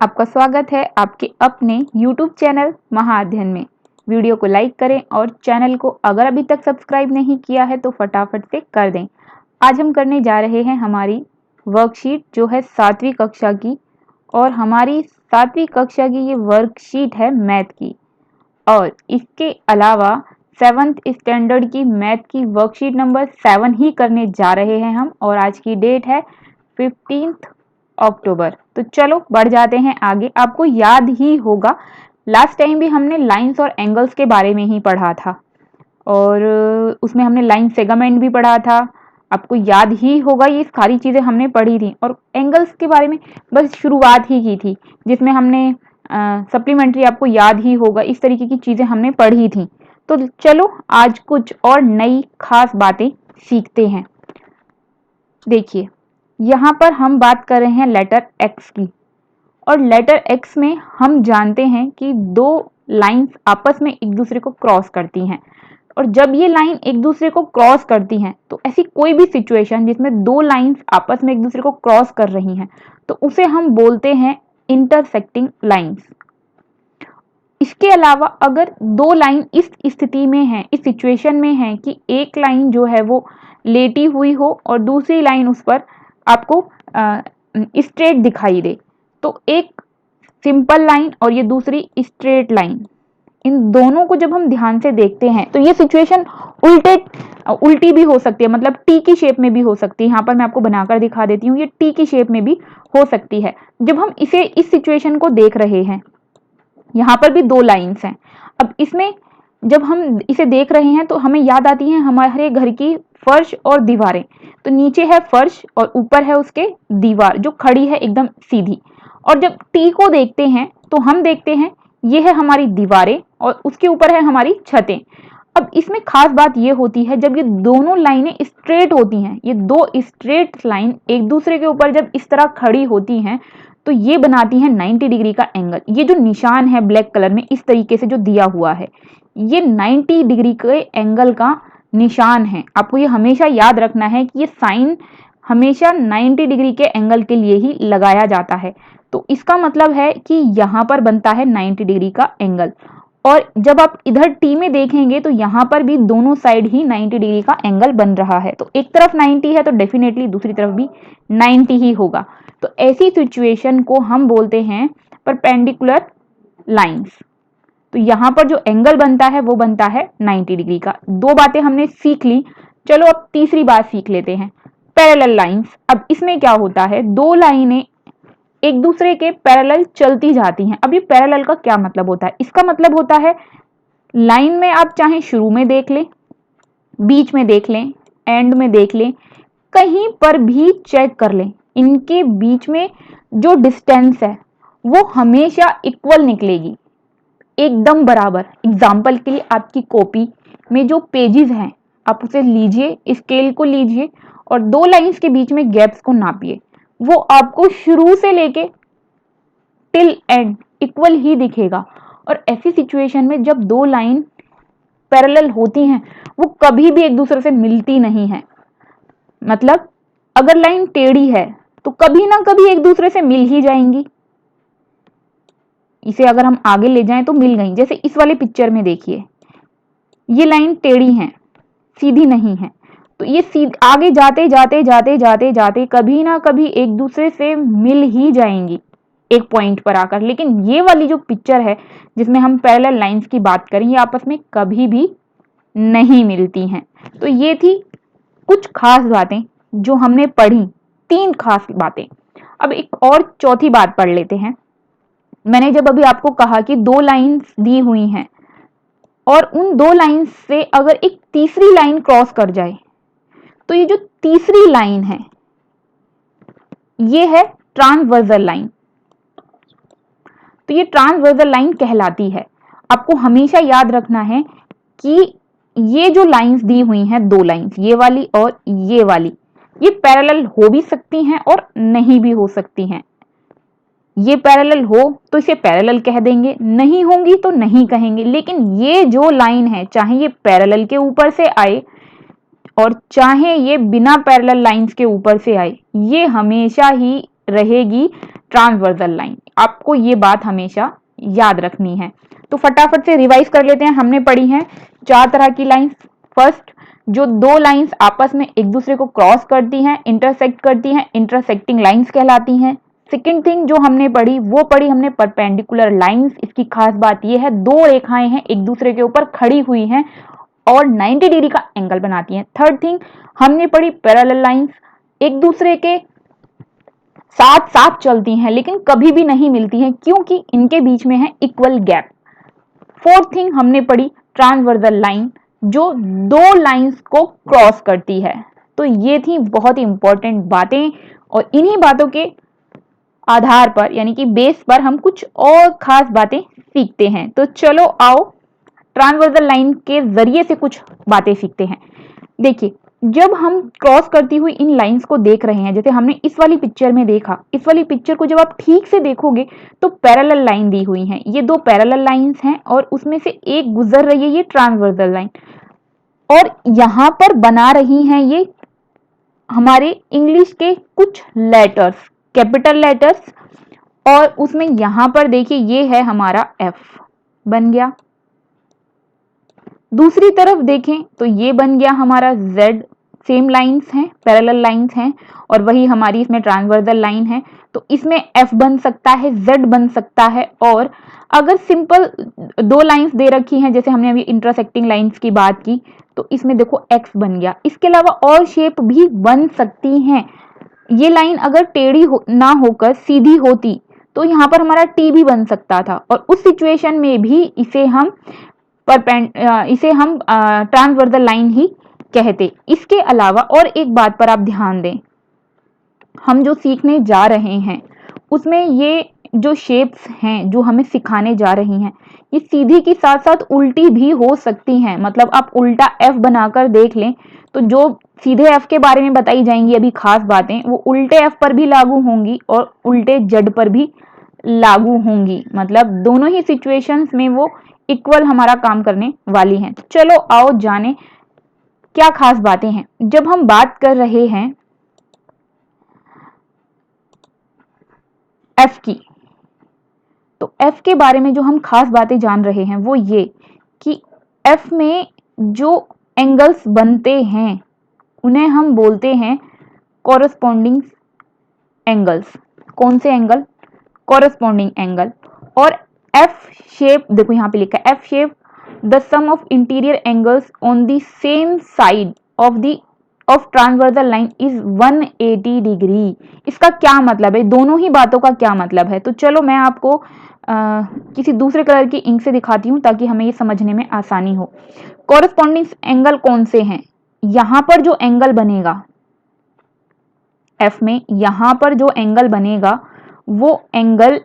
आपका स्वागत है आपके अपने YouTube चैनल महाअध्ययन में। वीडियो को लाइक करें और चैनल को अगर अभी तक सब्सक्राइब नहीं किया है तो फटाफट से कर दें। आज हम करने जा रहे हैं हमारी वर्कशीट जो है 7वीं कक्षा की, और हमारी 7वीं कक्षा की ये वर्कशीट है मैथ की। और इसके अलावा 7th स्टैंडर्ड की मैथ की वर्कशीट नंबर 7 ही करने जा रहे हैं हम, और आज की डेट है 15 अक्टूबर। तो चलो बढ़ जाते हैं आगे। आपको याद ही होगा लास्ट टाइम भी हमने लाइंस और एंगल्स के बारे में ही पढ़ा था, और उसमें हमने लाइन सेगमेंट भी पढ़ा था। आपको याद ही होगा ये सारी चीज़ें हमने पढ़ी थी, और एंगल्स के बारे में बस शुरुआत ही की थी जिसमें हमने सप्लीमेंट्री, आपको याद ही होगा, इस तरीके की चीज़ें हमने पढ़ी थी। तो चलो आज कुछ और नई खास बातें सीखते हैं। देखिए यहाँ पर हम बात कर रहे हैं लेटर एक्स की, और लेटर एक्स में हम जानते हैं कि दो लाइंस आपस में एक दूसरे को क्रॉस करती हैं। और जब ये लाइन एक दूसरे को क्रॉस करती हैं तो ऐसी कोई भी सिचुएशन जिसमें दो लाइंस आपस में एक दूसरे को क्रॉस कर रही हैं तो उसे हम बोलते हैं इंटरसेक्टिंग लाइंस। इसके अलावा अगर दो लाइन इस स्थिति में है, इस सिचुएशन में है कि एक लाइन जो है वो लेटी हुई हो और दूसरी लाइन उस पर आपको स्ट्रेट दिखाई दे, तो एक सिंपल लाइन और ये दूसरी स्ट्रेट लाइन, इन दोनों को जब हम ध्यान से देखते हैं तो ये सिचुएशन उल्टी भी हो सकती है, मतलब टी की शेप में भी हो सकती है। यहाँ पर मैं आपको बनाकर दिखा देती हूँ, ये टी की शेप में भी हो सकती है। जब हम इस सिचुएशन को देख रहे हैं, यहाँ पर भी दो लाइंस हैं। अब इसमें जब हम इसे देख रहे हैं तो हमें याद आती है हमारे घर की फर्श और दीवारें। तो नीचे है फर्श और ऊपर है उसके दीवार जो खड़ी है एकदम सीधी। और जब टी को देखते हैं तो हम देखते हैं ये है हमारी दीवारें और उसके ऊपर है हमारी छतें। अब इसमें खास बात ये होती है जब ये दोनों लाइनें स्ट्रेट होती हैं, ये दो स्ट्रेट लाइन एक दूसरे के ऊपर जब इस तरह खड़ी होती हैं तो ये बनाती है 90 डिग्री का एंगल। ये जो निशान है ब्लैक कलर में इस तरीके से जो दिया हुआ है, ये 90 डिग्री के एंगल का निशान है। आपको ये हमेशा याद रखना है कि ये साइन हमेशा 90 डिग्री के एंगल के लिए ही लगाया जाता है। तो इसका मतलब है कि यहाँ पर बनता है 90 डिग्री का एंगल, और जब आप इधर टी में देखेंगे तो यहाँ पर भी दोनों साइड ही 90 डिग्री का एंगल बन रहा है। तो एक तरफ 90 है तो डेफिनेटली दूसरी तरफ भी 90 ही होगा। तो ऐसी सिचुएशन को हम बोलते हैं परपेंडिकुलर लाइंस। तो यहाँ पर जो एंगल बनता है वो बनता है 90 डिग्री का। दो बातें हमने सीख ली, चलो अब तीसरी बात सीख लेते हैं, पैरेलल लाइंस। अब इसमें क्या होता है, दो लाइनें एक दूसरे के पैरेलल चलती जाती हैं। अब ये पैरेलल का क्या मतलब होता है, इसका मतलब होता है लाइन में आप चाहे शुरू में देख लें, बीच में देख लें, एंड में देख लें, कहीं पर भी चेक कर लें, इनके बीच में जो डिस्टेंस है वो हमेशा इक्वल निकलेगी, एकदम बराबर। एग्जाम्पल के लिए आपकी कॉपी में जो पेजेस हैं आप उसे लीजिए, स्केल को लीजिए और दो लाइंस के बीच में गैप्स को नापिए, वो आपको शुरू से लेके टिल एंड इक्वल ही दिखेगा। और ऐसी सिचुएशन में जब दो लाइन पैरेलल होती हैं वो कभी भी एक दूसरे से मिलती नहीं है। मतलब अगर लाइन टेढ़ी है तो कभी ना कभी एक दूसरे से मिल ही जाएंगी। इसे अगर हम आगे ले जाएं तो मिल गई। जैसे इस वाले पिक्चर में देखिए, ये लाइन टेढ़ी है, सीधी नहीं है, तो ये आगे जाते जाते जाते जाते जाते कभी ना कभी एक दूसरे से मिल ही जाएंगी एक पॉइंट पर आकर। लेकिन ये वाली जो पिक्चर है जिसमें हम पैरेलल लाइंस की बात करें, ये आपस में कभी भी नहीं मिलती हैं। तो ये थी कुछ खास बातें जो हमने पढ़ी, 3 खास बातें। अब एक और चौथी बात पढ़ लेते हैं। मैंने जब अभी आपको कहा कि दो लाइंस दी हुई हैं और उन दो लाइंस से अगर एक तीसरी लाइन क्रॉस कर जाए तो ये जो तीसरी लाइन है ये है ट्रांसवर्सल लाइन। तो ये ट्रांसवर्सल लाइन कहलाती है। आपको हमेशा याद रखना है कि ये जो लाइंस दी हुई हैं, दो लाइंस, ये वाली और ये वाली, ये पैरेलल हो भी सकती हैं और नहीं भी हो सकती हैं। ये पैरेलल हो तो इसे पैरेलल कह देंगे, नहीं होंगी तो नहीं कहेंगे। लेकिन ये जो लाइन है, चाहे ये पैरेलल के ऊपर से आए और चाहे ये बिना पैरेलल लाइंस के ऊपर से आए, ये हमेशा ही रहेगी ट्रांसवर्सल लाइन। आपको ये बात हमेशा याद रखनी है। तो फटाफट से रिवाइज कर लेते हैं। हमने पढ़ी हैं 4 तरह की लाइंस। फर्स्ट, जो 2 लाइंस आपस में एक दूसरे को क्रॉस करती हैं, इंटरसेक्ट करती हैं, इंटरसेक्टिंग लाइंस कहलाती हैं। सेकेंड थिंग जो हमने पढ़ी वो पढ़ी हमने परपेंडिकुलर लाइंस। इसकी खास बात यह है 2 रेखाएं हैं एक दूसरे के ऊपर खड़ी हुई हैं और 90 डिग्री का एंगल बनाती हैं। थर्ड थिंग हमने पढ़ी पैरेलल लाइंस, एक दूसरे के साथ साथ चलती हैं लेकिन कभी भी नहीं मिलती हैं क्योंकि इनके बीच में है इक्वल गैप। फोर्थ थिंग हमने पढ़ी ट्रांसवर्सल लाइन, जो 2 लाइंस को क्रॉस करती है। तो ये थी बहुत ही इंपॉर्टेंट बातें और इन्हीं बातों के आधार पर यानी कि बेस पर हम कुछ और खास बातें सीखते हैं। तो चलो आओ ट्रांसवर्सल लाइन के जरिए से कुछ बातें सीखते हैं। देखिए, जब हम क्रॉस करती हुई इन लाइंस को देख रहे हैं, जैसे हमने इस वाली पिक्चर में देखा, इस वाली पिक्चर को जब आप ठीक से देखोगे तो पैरेलल लाइन दी हुई हैं। ये 2 पैरेलल लाइंस हैं और उसमें से एक गुजर रही है ये ट्रांसवर्सल लाइन और यहां पर बना रही हैं ये हमारे इंग्लिश के कुछ लेटर्स, कैपिटल लेटर्स, और उसमें यहां पर देखिए ये है हमारा एफ बन गया। दूसरी तरफ देखें तो ये बन गया हमारा जेड। सेम लाइंस हैं, पैरेलल लाइंस हैं और वही हमारी इसमें ट्रांसवर्सल लाइन है। तो इसमें एफ बन सकता है, जेड बन सकता है। और अगर सिंपल 2 लाइंस दे रखी हैं, जैसे हमने अभी इंटरसेक्टिंग लाइंस की बात की, तो इसमें देखो एक्स बन गया। इसके अलावा और शेप भी बन सकती हैं। ये लाइन अगर टेढ़ी ना होकर सीधी होती तो यहाँ पर हमारा टी भी बन सकता था और उस सिचुएशन में भी इसे हम ट्रांसवर्सल लाइन ही कहते। इसके अलावा और एक बात पर आप ध्यान दें, हम जो सीखने जा रहे हैं उसमें ये जो शेप्स हैं जो हमें सिखाने जा रही हैं, ये सीधी के साथ साथ उल्टी भी हो सकती हैं। मतलब आप उल्टा एफ बनाकर देख लें तो जो सीधे एफ के बारे में बताई जाएंगी अभी खास बातें, वो उल्टे एफ पर भी लागू होंगी और उल्टे जेड पर भी लागू होंगी। मतलब दोनों ही सिचुएशंस में वो इक्वल हमारा काम करने वाली हैं। चलो आओ जाने क्या खास बातें हैं। जब हम बात कर रहे हैं एफ की, तो एफ के बारे में जो हम खास बातें जान रहे हैं वो ये कि एफ में जो एंगल्स बनते हैं उन्हें हम बोलते हैं कॉरस्पॉन्डिंग एंगल्स। कौन से एंगल? Corresponding angle. और एफ शेप देखो यहाँ पे लिखा है F shape the sum of interior angles on the same side of transversal line is 180 degree. इसका क्या मतलब है, दोनों ही बातों का क्या मतलब है? तो चलो मैं आपको किसी दूसरे कलर की इंक से दिखाती हूँ ताकि हमें ये समझने में आसानी हो। कॉरस्पॉन्डिंग एंगल कौन से हैं? यहां पर जो एंगल बनेगा एफ में, यहां पर जो एंगल बनेगा वो एंगल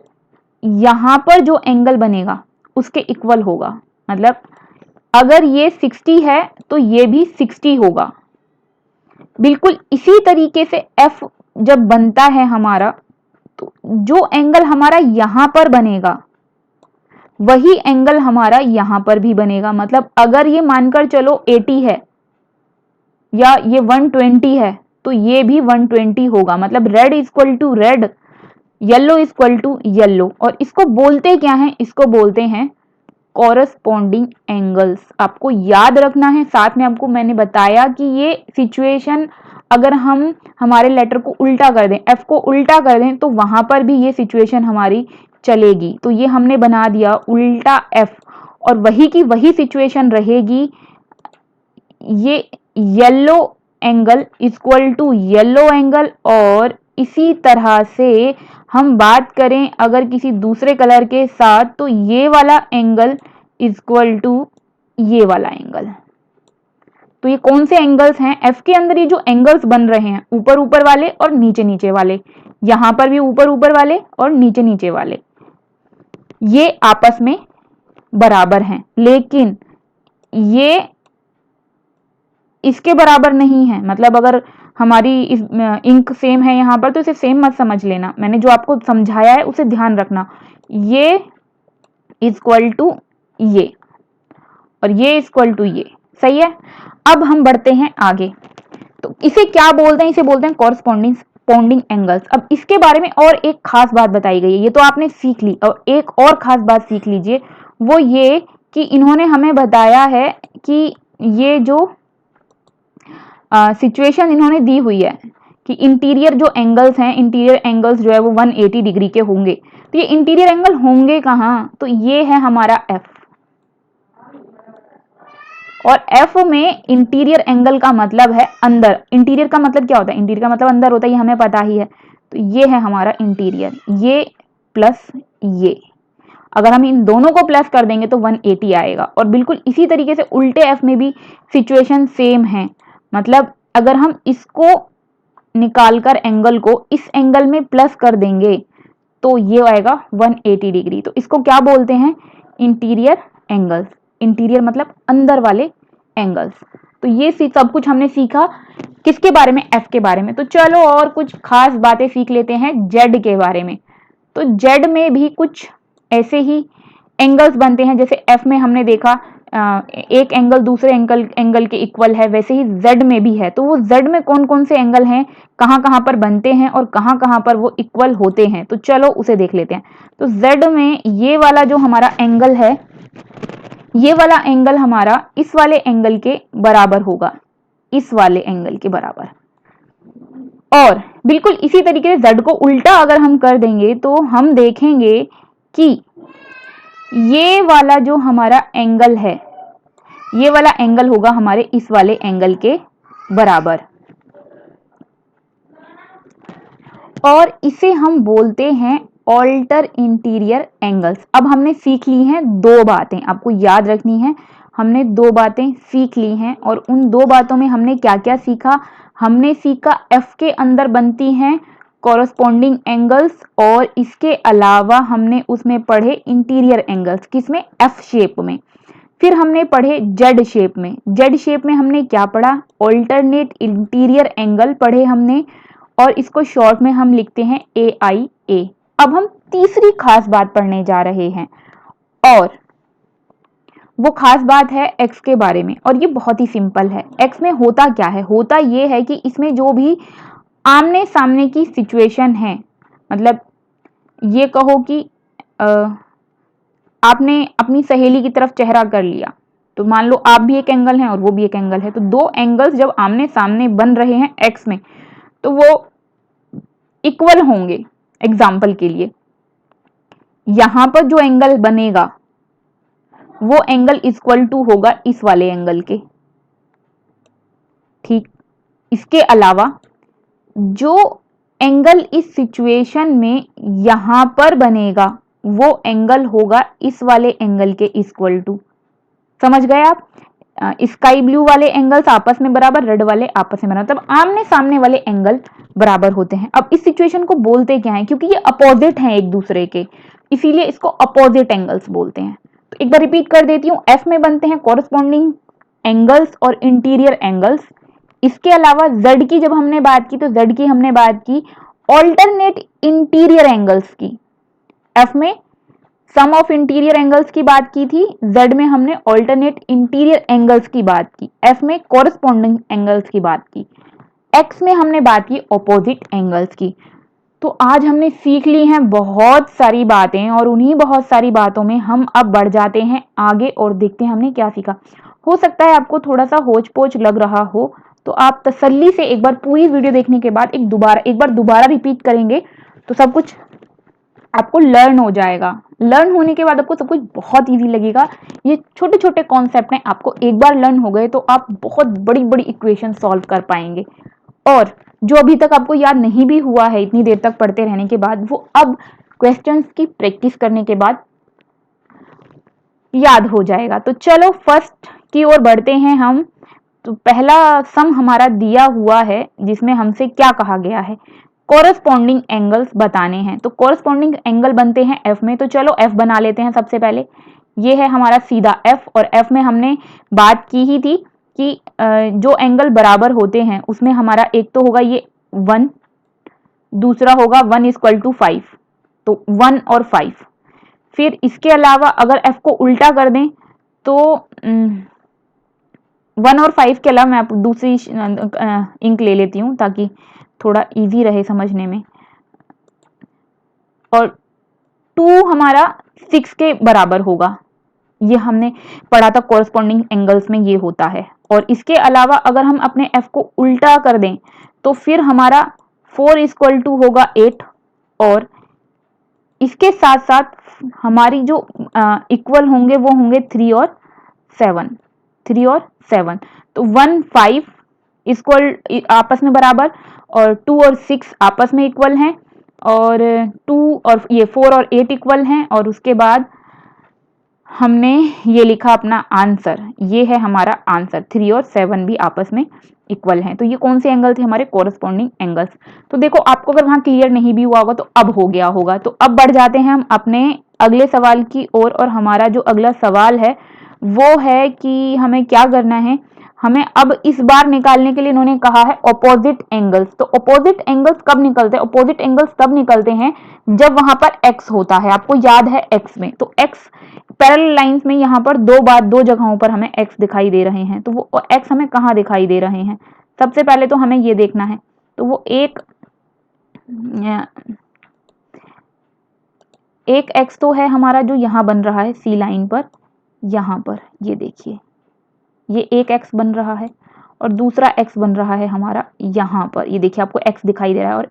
यहां पर जो एंगल बनेगा उसके इक्वल होगा। मतलब अगर ये 60 है तो ये भी 60 होगा। बिल्कुल इसी तरीके से एफ जब बनता है हमारा, तो जो एंगल हमारा यहां पर बनेगा वही एंगल हमारा यहां पर भी बनेगा। मतलब अगर ये मानकर चलो 80 है या ये 120 है तो ये भी 120 होगा। मतलब red equal to red, yellow equal to yellow. और इसको बोलते क्या है? इसको बोलते हैं कॉरस्पॉन्डिंग एंगल्स। आपको याद रखना है। साथ में आपको मैंने बताया कि ये सिचुएशन अगर हम हमारे लेटर को उल्टा कर दें, एफ को उल्टा कर दें, तो वहां पर भी ये सिचुएशन हमारी चलेगी। तो ये हमने बना दिया उल्टा एफ और वही की वही सिचुएशन रहेगी। ये yellow angle equal to yellow angle. और इसी तरह से हम बात करें अगर किसी दूसरे कलर के साथ, तो ये वाला एंगल इक्वल टू ये वाला एंगल। तो ये कौन से एंगल्स हैं? एफ के अंदर ये जो एंगल्स बन रहे हैं ऊपर ऊपर वाले और नीचे नीचे वाले, यहां पर भी ऊपर ऊपर वाले और नीचे नीचे वाले, ये आपस में बराबर हैं। लेकिन ये इसके बराबर नहीं है। मतलब अगर हमारी इंक सेम है यहाँ पर तो इसे सेम मत समझ लेना। मैंने जो आपको समझाया है उसे ध्यान रखना। ये इक्वल टू ये और ये इक्वल टू ये, सही है। अब हम बढ़ते हैं आगे। तो इसे क्या बोलते हैं? इसे बोलते हैं कॉरस्पॉन्डिंग कॉरस्पॉन्डिंग एंगल्स। अब इसके बारे में और एक खास बात बताई गई है, ये तो आपने सीख ली, और एक और खास बात सीख लीजिए, वो ये कि इन्होंने हमें बताया है कि ये जो सिचुएशन इन्होंने दी हुई है कि इंटीरियर जो एंगल्स हैं, इंटीरियर एंगल्स जो है वो 180 डिग्री के होंगे। तो ये इंटीरियर एंगल होंगे कहाँ, तो ये है हमारा एफ, और एफ में इंटीरियर एंगल का मतलब है अंदर। इंटीरियर का मतलब क्या होता है, इंटीरियर का मतलब अंदर होता है, ये हमें पता ही है। तो ये है हमारा इंटीरियर, ये प्लस ये, अगर हम इन दोनों को प्लस कर देंगे तो 180 आएगा। और बिल्कुल इसी तरीके से उल्टे एफ में भी सिचुएशन सेम है, मतलब अगर हम इसको निकालकर एंगल को इस एंगल में प्लस कर देंगे तो ये आएगा 180 डिग्री। तो इसको क्या बोलते हैं, इंटीरियर एंगल्स। इंटीरियर मतलब अंदर वाले एंगल्स। तो ये सब कुछ हमने सीखा किसके बारे में, एफ के बारे में। तो चलो और कुछ खास बातें सीख लेते हैं जेड के बारे में। तो जेड में भी कुछ ऐसे ही एंगल्स बनते हैं, जैसे एफ में हमने देखा एक एंगल दूसरे एंगल के इक्वल है, वैसे ही जेड में भी है। तो वो जेड में कौन कौन से एंगल हैं, कहाँ कहाँ पर बनते हैं और कहाँ कहाँ पर वो इक्वल होते हैं, तो चलो उसे देख लेते हैं। तो जेड में ये वाला जो हमारा एंगल है, ये वाला एंगल हमारा इस वाले एंगल के बराबर होगा, इस वाले एंगल के बराबर। और बिल्कुल इसी तरीके से जेड को उल्टा अगर हम कर देंगे तो हम देखेंगे कि ये वाला जो हमारा एंगल है, ये वाला एंगल होगा हमारे इस वाले एंगल के बराबर, और इसे हम बोलते हैं ऑल्टर इंटीरियर एंगल्स। अब हमने सीख ली हैं दो बातें, आपको याद रखनी है, हमने दो बातें सीख ली हैं। और उन दो बातों में हमने क्या क्या सीखा, हमने सीखा एफ के अंदर बनती हैं कॉरस्पॉन्डिंग एंगल्स, और इसके अलावा हमने उसमें पढ़े इंटीरियर एंगल्स, किसमें, एफ शेप में। फिर हमने पढ़े जेड शेप में, जेड शेप में हमने क्या पढ़ा, ऑल्टरनेट इंटीरियर एंगल पढ़े हमने, और इसको शॉर्ट में हम लिखते हैं AIA। अब हम तीसरी खास बात पढ़ने जा रहे हैं, और वो खास बात है एक्स के बारे में, और ये बहुत ही सिंपल है। एक्स में होता क्या है, होता ये है कि इसमें जो भी आमने सामने की सिचुएशन है, मतलब ये कहो कि आपने अपनी सहेली की तरफ चेहरा कर लिया, तो मान लो आप भी एक एंगल हैं और वो भी एक एंगल है, तो दो एंगल्स जब आमने सामने बन रहे हैं एक्स में, तो वो इक्वल होंगे। एग्जाम्पल के लिए यहां पर जो एंगल बनेगा वो एंगल इक्वल टू होगा इस वाले एंगल के, ठीक। इसके अलावा जो एंगल इस सिचुएशन में यहां पर बनेगा वो एंगल होगा इस वाले एंगल के इक्वल टू। समझ गए आप, स्काई ब्लू वाले एंगल्स आपस में बराबर, रेड वाले आपस में बराबर, तब आमने सामने वाले एंगल बराबर होते हैं। अब इस सिचुएशन को बोलते क्या है, क्योंकि ये अपोजिट हैं एक दूसरे के, इसीलिए इसको अपोजिट एंगल्स बोलते हैं। तो एक बार रिपीट कर देती हूँ, एफ में बनते हैं कॉरस्पॉन्डिंग एंगल्स और इंटीरियर एंगल्स। इसके अलावा जेड की जब हमने बात की, तो जेड की हमने बात की ऑल्टरनेट इंटीरियर एंगल्स की। एफ में सम ऑफ इंटीरियर एंगल्स की बात की थी, जेड में हमने ऑल्टरनेट इंटीरियर एंगल्स की बात की, एफ में कॉरस्पॉन्डिंग एंगल्स की बात की, एक्स में हमने बात की ऑपोजिट एंगल्स की। तो आज हमने सीख ली हैं बहुत सारी बातें, और उन्हीं बहुत सारी बातों में हम अब बढ़ जाते हैं आगे और देखते हैं हमने क्या सीखा। हो सकता है आपको थोड़ा सा होच पोच लग रहा हो, तो आप तसल्ली से एक बार पूरी वीडियो देखने के बाद एक बार दोबारा रिपीट करेंगे तो सब कुछ आपको लर्न हो जाएगा। लर्न होने के बाद आपको सब कुछ बहुत इजी लगेगा। ये छोटे छोटे कॉन्सेप्ट हैं, आपको एक बार लर्न हो गए तो आप बहुत बड़ी बड़ी इक्वेशन सॉल्व कर पाएंगे, और जो अभी तक आपको याद नहीं भी हुआ है इतनी देर तक पढ़ते रहने के बाद, वो अब क्वेश्चंस की प्रैक्टिस करने के बाद याद हो जाएगा। तो चलो फर्स्ट की ओर बढ़ते हैं हम। तो पहला सम हमारा दिया हुआ है, जिसमें हमसे क्या कहा गया है, कॉरस्पॉन्डिंग एंगल्स बताने हैं। तो कॉरस्पॉन्डिंग एंगल बनते हैं एफ में, तो चलो एफ बना लेते हैं सबसे पहले। ये है हमारा सीधा एफ, और एफ में हमने बात की ही थी कि जो एंगल बराबर होते हैं उसमें हमारा एक तो होगा ये 1, दूसरा होगा 1=5, तो 1 और 5। फिर इसके अलावा अगर एफ को उल्टा कर दें तो 1 और 5 के अलावा मैं दूसरी इंक ले लेती हूँ ताकि थोड़ा इजी रहे समझने में। और 2 हमारा 6 के बराबर होगा, ये हमने पढ़ा था कोरस्पॉन्डिंग एंगल्स में ये होता है। और इसके अलावा अगर हम अपने f को उल्टा कर दें तो फिर हमारा 4 इक्वल टू होगा 8, और इसके साथ साथ हमारी जो इक्वल होंगे वो होंगे 3 और 7। तो 1 5 इक्वल आपस में बराबर, और 2 और 6 आपस में इक्वल हैं, और 2 और ये 4 और 8 इक्वल हैं, और उसके बाद हमने ये लिखा अपना आंसर, ये है हमारा आंसर। 3 और 7 भी आपस में इक्वल हैं। तो ये कौन से एंगल थे? हमारे कोरस्पॉन्डिंग एंगल्स। तो देखो आपको अगर वहां क्लियर नहीं भी हुआ होगा तो अब हो गया होगा। तो अब बढ़ जाते हैं हम अपने अगले सवाल की ओर, और हमारा जो अगला सवाल है वो है कि हमें क्या करना है। हमें अब इस बार निकालने के लिए इन्होंने कहा है ऑपोजिट एंगल्स। तो ऑपोजिट एंगल्स कब निकलते हैं? ऑपोजिट एंगल्स तब निकलते हैं जब वहां पर x होता है। आपको याद है x में, तो x पैरेलल लाइंस में यहाँ पर दो जगहों पर हमें x दिखाई दे रहे हैं। तो वो x हमें कहाँ दिखाई दे रहे हैं? सबसे पहले तो हमें ये देखना है। तो वो एक x तो है हमारा जो यहाँ बन रहा है सी लाइन पर, यहाँ पर ये देखिए, ये एक x बन रहा है, और दूसरा x बन रहा है हमारा यहाँ पर, ये देखिए आपको x दिखाई दे रहा है। और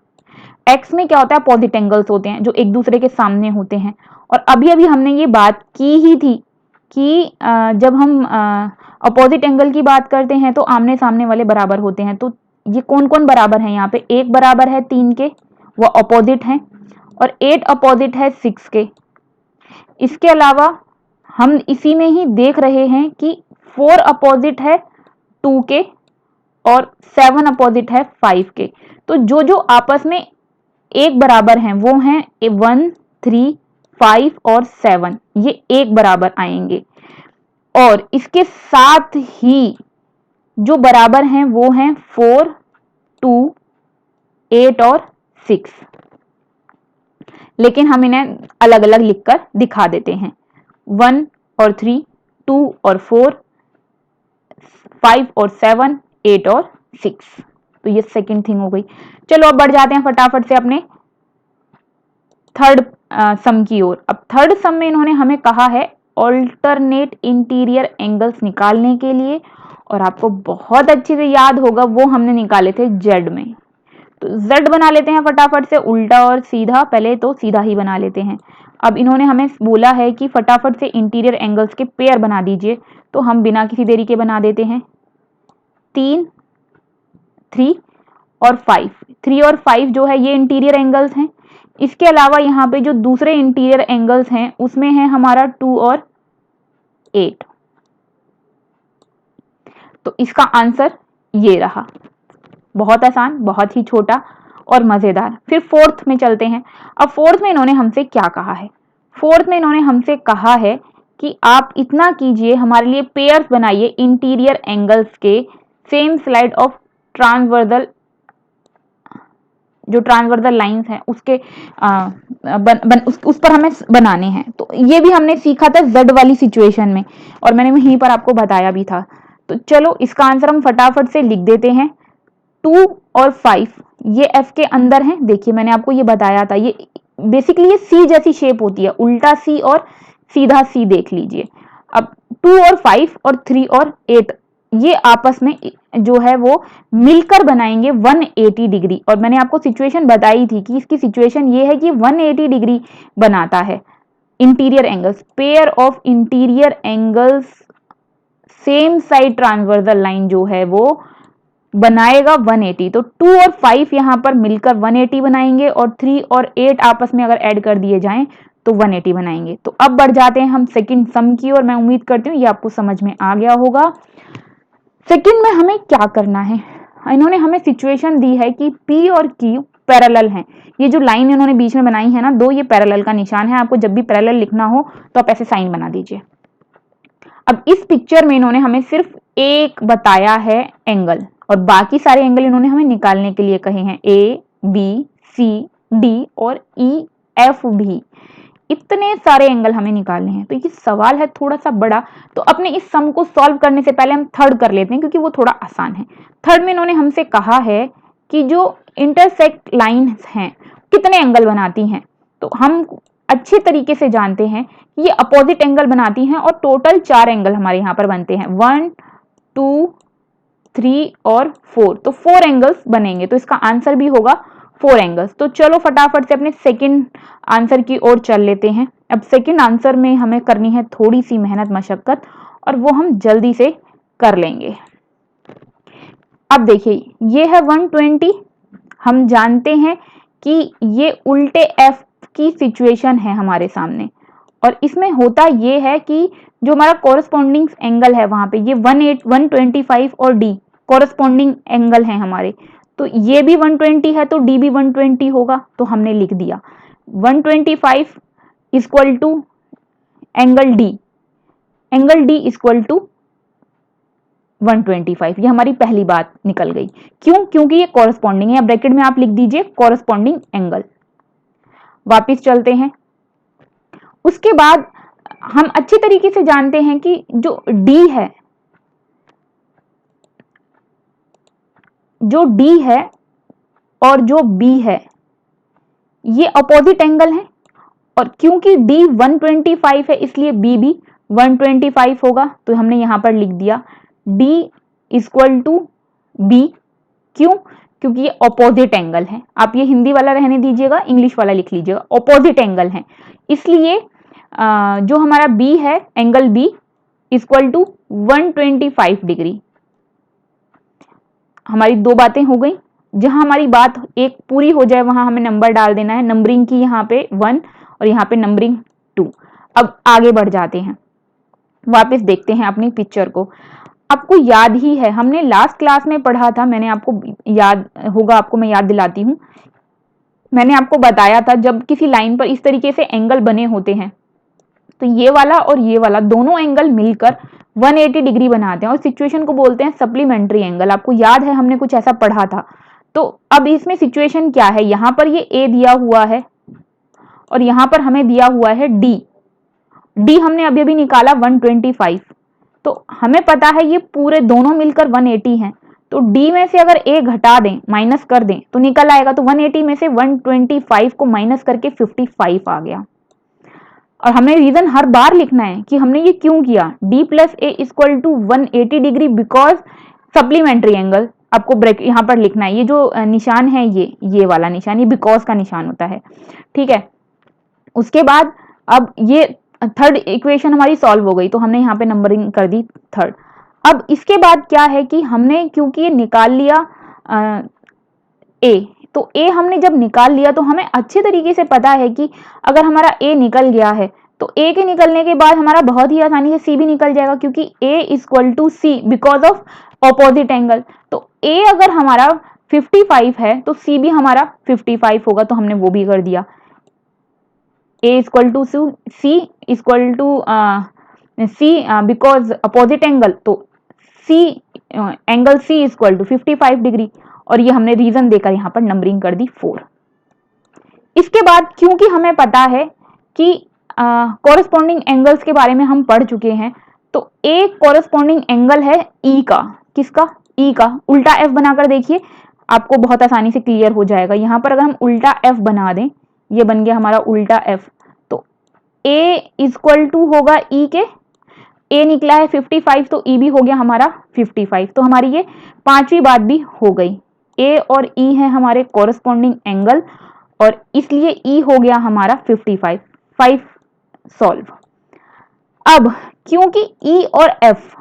x में क्या होता है? अपोजिट एंगल्स होते हैं जो एक दूसरे के सामने होते हैं। और अभी अभी हमने ये बात की ही थी कि जब हम अपोजिट एंगल की बात करते हैं तो आमने सामने वाले बराबर होते हैं। तो ये कौन कौन बराबर है? यहाँ पे 1 बराबर है 3 के, वो अपोजिट हैं, और 8 अपोजिट है 6 के। इसके अलावा हम इसी में ही देख रहे हैं कि 4 अपोजिट है 2 के, और 7 अपोजिट है 5 के। तो जो जो आपस में एक बराबर हैं वो हैं 1 3 5 और 7, ये एक बराबर आएंगे। और इसके साथ ही जो बराबर हैं वो हैं 4 2 8 और 6, लेकिन हम इन्हें अलग अलग लिखकर दिखा देते हैं। 1 और 3, 2 और 4, 5 और 7, 8 और 6। तो ये सेकंड थिंग हो गई। चलो अब बढ़ जाते हैं फटाफट से अपने थर्ड सम की ओर। अब थर्ड सम में इन्होंने हमें कहा है ऑल्टरनेट इंटीरियर एंगल्स निकालने के लिए, और आपको बहुत अच्छे से याद होगा वो हमने निकाले थे जेड में। तो जेड बना लेते हैं फटाफट से, उल्टा और सीधा, पहले तो सीधा ही बना लेते हैं। अब इन्होंने हमें बोला है कि फटाफट से इंटीरियर एंगल्स के पेयर बना दीजिए, तो हम बिना किसी देरी के बना देते हैं। 3 और 5 जो है ये इंटीरियर एंगल्स हैं। इसके अलावा यहाँ पे जो दूसरे इंटीरियर एंगल्स हैं उसमें है हमारा 2 और 8। तो इसका आंसर ये रहा। बहुत आसान, बहुत ही छोटा और मजेदार। फिर फोर्थ में चलते हैं। अब फोर्थ में इन्होंने हमसे क्या कहा है? फोर्थ में इन्होंने हमसे कहा है कि आप इतना कीजिए, हमारे लिए पेयर्स बनाइए इंटीरियर एंगल्स के, सेम स्लाइड ऑफ ट्रांसवर्सल, जो ट्रांसवर्सल लाइंस हैं उसके उस पर हमें बनाने हैं। तो ये भी हमने सीखा था जेड वाली सिचुएशन में, और मैंने वहीं पर आपको बताया भी था। तो चलो इसका आंसर हम फटाफट से लिख देते हैं। 2 और 5 ये एफ के अंदर है। देखिए मैंने आपको ये बताया था, ये बेसिकली ये सी जैसी शेप होती है, उल्टा सी और सीधा सी देख लीजिए। अब 2 और 5 और 3 और 8 ये आपस में जो है वो मिलकर बनाएंगे 180 डिग्री। और मैंने आपको सिचुएशन बताई थी कि इसकी सिचुएशन ये है कि 180 डिग्री बनाता है interior angles, pair of interior angles same side transversal line जो है वो बनाएगा 180। तो 2 और 5 यहां पर मिलकर 180 बनाएंगे, और 3 और 8 आपस में अगर ऐड कर दिए जाएं तो 180 बनाएंगे। तो अब बढ़ जाते हैं हम सेकंड सम की, और मैं उम्मीद करती हूँ ये आपको समझ में आ गया होगा। सेकंड में हमें क्या करना है? इन्होंने हमें सिचुएशन दी है कि P और Q पैरेलल हैं। ये जो लाइन इन्होंने बीच में बनाई है ना दो, ये पैरेलल का निशान है। आपको जब भी पैरेलल लिखना हो तो आप ऐसे साइन बना दीजिए। अब इस पिक्चर में इन्होंने हमें सिर्फ एक बताया है एंगल, और बाकी सारे एंगल इन्होंने हमें निकालने के लिए कहे हैं। A, B, C, D और E, F भी, इतने सारे एंगल हमें निकालने हैं। तो ये सवाल है थोड़ा सा बड़ा, तो अपने इस सम को सॉल्व करने से पहले हम थर्ड कर लेते हैं क्योंकि वो थोड़ा आसान है। थर्ड में इन्होंने हमसे कहा है कि जो इंटरसेक्ट लाइन्स हैं कितने एंगल बनाती हैं। तो हम अच्छे तरीके से जानते हैं कि ये अपोजिट एंगल बनाती हैं और टोटल 4 एंगल हमारे यहाँ पर बनते हैं, 1 2 3 और 4। तो 4 एंगल्स बनेंगे, तो इसका आंसर भी होगा 4 एंगल्स। तो चलो फटाफट से अपने सेकंड आंसर की ओर चल लेते हैं। अब सेकंड आंसर में हमें करनी है थोड़ी सी मेहनत मशक्कत और वो हम जल्दी से कर लेंगे। अब देखिए ये है 120, हम जानते हैं कि ये उल्टे एफ की सिचुएशन है हमारे सामने, और इसमें होता ये है कि जो हमारा कॉरस्पॉन्डिंग एंगल है वहां पे ये 125 और डी कॉरस्पॉन्डिंग एंगल है हमारे, तो ये भी 120 है तो डी भी 120 होगा। तो हमने लिख दिया 125 equal to angle D equal to 125। ये हमारी पहली बात निकल गई। क्यों? क्योंकि ये कॉरस्पॉन्डिंग है, ब्रैकेट में आप लिख दीजिए कॉरस्पॉन्डिंग एंगल। वापिस चलते हैं। उसके बाद हम अच्छी तरीके से जानते हैं कि जो डी है और जो बी है ये अपोजिट एंगल है, और क्योंकि डी 125 है इसलिए बी भी 125 होगा। तो हमने यहां पर लिख दिया डी इक्वल टू बी। क्यों? क्योंकि ये अपोजिट एंगल है। आप ये हिंदी वाला रहने दीजिएगा, इंग्लिश वाला लिख लीजिएगा, अपोजिट एंगल है इसलिए जो हमारा बी है angle B equal to 125 degree. हमारी दो बातें हो गई। जहां हमारी बात एक पूरी हो जाए वहां हमें नंबर डाल देना है, नंबरिंग की यहाँ पे 1 और यहाँ पे नंबरिंग 2। अब आगे बढ़ जाते हैं, वापस देखते हैं अपनी पिक्चर को। आपको याद ही है हमने लास्ट क्लास में पढ़ा था, मैंने आपको याद होगा, आपको मैं याद दिलाती हूँ। मैंने आपको बताया था जब किसी लाइन पर इस तरीके से एंगल बने होते हैं तो ये वाला और ये वाला दोनों एंगल मिलकर 180 डिग्री बनाते हैं और सिचुएशन को बोलते हैं सप्लीमेंट्री एंगल। आपको याद है हमने कुछ ऐसा पढ़ा था। तो अब इसमें सिचुएशन क्या है, यहां पर ये ए दिया हुआ है और यहां पर हमें दिया हुआ है डी हमने अभी अभी निकाला 125। तो हमें पता है ये पूरे दोनों मिलकर 180 हैं, तो डी में से अगर ए घटा दें, माइनस कर दें तो निकल आएगा। तो 180 में से 125 को माइनस करके 55 आ गया। और हमें रीजन हर बार लिखना है कि हमने ये क्यों किया। D plus A equal to 180 degree because supplementary angle. आपको ब्रेक यहाँ पर लिखना है, ये जो निशान है ये वाला निशान, ये बिकॉज का निशान होता है, ठीक है। उसके बाद अब ये थर्ड इक्वेशन हमारी सॉल्व हो गई, तो हमने यहाँ पे नंबरिंग कर दी थर्ड। अब इसके बाद क्या है कि हमने क्योंकि ये निकाल लिया ए, तो ए हमने जब निकाल लिया तो हमें अच्छे तरीके से पता है कि अगर हमारा ए निकल गया है तो ए के निकलने के बाद हमारा बहुत ही आसानी से सी भी निकल जाएगा, क्योंकि A equal to C because of opposite angle. तो ए अगर हमारा 55 है तो सी भी हमारा 55 होगा, तो हमने वो भी कर दिया। A equal to C equal to C because opposite angle, तो C angle C equal to 55 degree, और ये हमने रीजन देकर यहां पर नंबरिंग कर दी 4। इसके बाद क्योंकि हमें पता है कि कॉरस्पॉन्डिंग एंगल्स के बारे में हम पढ़ चुके हैं, तो एक कॉरस्पॉन्डिंग एंगल है ई का। किसका? ई का। उल्टा एफ बनाकर देखिए, आपको बहुत आसानी से क्लियर हो जाएगा। यहां पर अगर हम उल्टा एफ बना दें, ये बन गया हमारा उल्टा एफ, तो ए इक्वल टू होगा ई के, ए निकला है 55 तो ई भी हो गया हमारा 55। तो हमारी ये पांचवी बात भी हो गई। ए और ई है हमारे कॉरस्पॉन्डिंग एंगल और इसलिए ई हो गया हमारा 55। 5 सॉल्व। अब क्योंकि ई और एफ,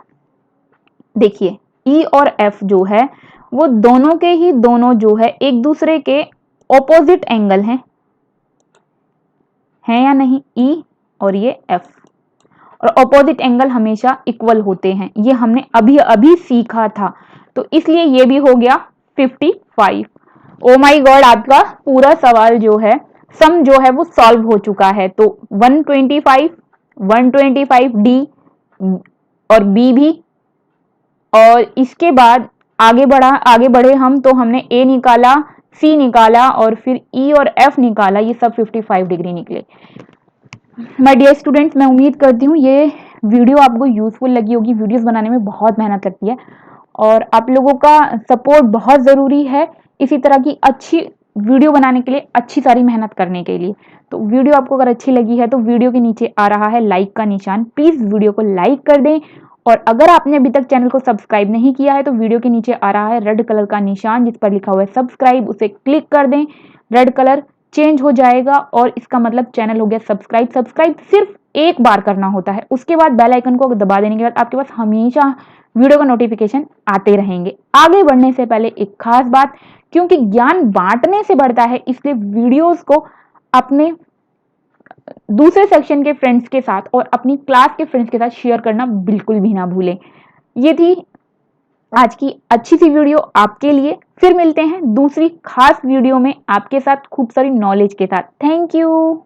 देखिए ई और एफ जो है वो दोनों के ही दोनों जो है एक दूसरे के ऑपोजिट एंगल हैं, है या नहीं? ई और ये एफ, और ऑपोजिट एंगल हमेशा इक्वल होते हैं, ये हमने अभी अभी सीखा था। तो इसलिए ये भी हो गया 55। ओ माय गॉड, आपका पूरा सवाल जो है सम जो है वो सॉल्व हो चुका है। तो 125 डी और बी भी, और इसके बाद आगे बढ़े हम, तो हमने ए निकाला, सी निकाला और फिर ई और एफ निकाला, ये सब 55 डिग्री निकले। माय डियर स्टूडेंट्स, मैं उम्मीद करती हूँ ये वीडियो आपको यूजफुल लगी होगी। वीडियोस बनाने में बहुत मेहनत लगती है और आप लोगों का सपोर्ट बहुत ज़रूरी है। इसी तरह की अच्छी वीडियो बनाने के लिए, अच्छी सारी मेहनत करने के लिए। तो वीडियो आपको अगर अच्छी लगी है तो वीडियो के नीचे आ रहा है लाइक का निशान, प्लीज़ वीडियो को लाइक कर दें। और अगर आपने अभी तक चैनल को सब्सक्राइब नहीं किया है तो वीडियो के नीचे आ रहा है रेड कलर का निशान जिस पर लिखा हुआ है सब्सक्राइब, उसे क्लिक कर दें। रेड कलर चेंज हो जाएगा और इसका मतलब चैनल हो गया सब्सक्राइब। सब्सक्राइब सिर्फ एक बार करना होता है, उसके बाद बेल आइकन को दबा देने के बाद आपके पास हमेशा वीडियो का नोटिफिकेशन आते रहेंगे। आगे बढ़ने से पहले एक खास बात, क्योंकि ज्ञान बांटने से बढ़ता है, इसलिए वीडियोस को अपने दूसरे सेक्शन के फ्रेंड्स के साथ और अपनी क्लास के फ्रेंड्स के साथ शेयर करना बिल्कुल भी ना भूलें। ये थी आज की अच्छी सी वीडियो आपके लिए। फिर मिलते हैं दूसरी खास वीडियो में आपके साथ खूब सारी नॉलेज के साथ। Thank you.